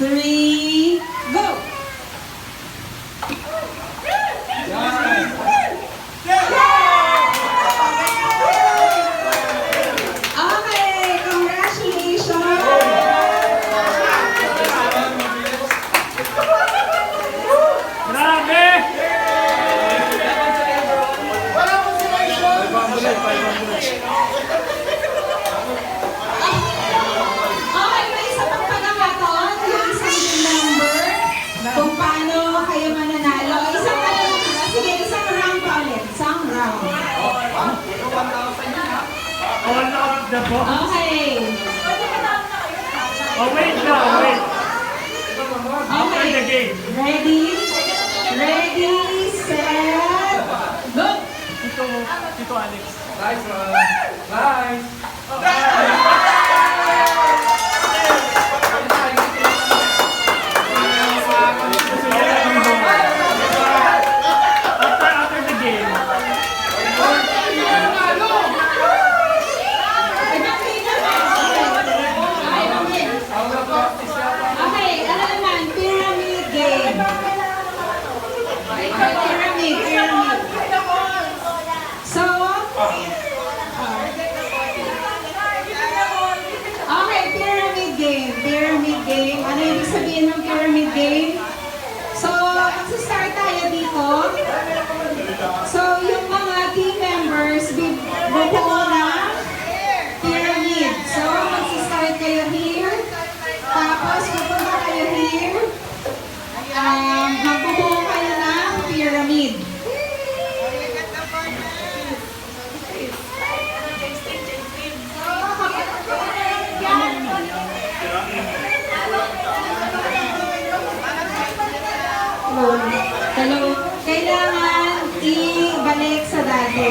3, go! Okay, congratulations! Grabe! Okay, may isa pang pagkakataon. Yung isang number kung paano kayo mananalo. Isang sige, isang round pa ulit. Isang round. All of the box. Okay. Oh, wait lang, wait. After the Okay. game. Ready? Ready, set, go! Tito Alex. Nice one. Nice. After the game. Okay, ano naman? Pyramid game. Pyramid. So, okay, pyramid game. Pyramid game. Ano ibig sabihin ng pyramid game? So, magsa-start tayo dito. So, yung mga team members, bubuo na pyramid. So, magsa-start kayo here. Tapos, pupunta kayo here. Magbubuo kayo ng pyramid. Hello. Kailangan ibalik sa dati.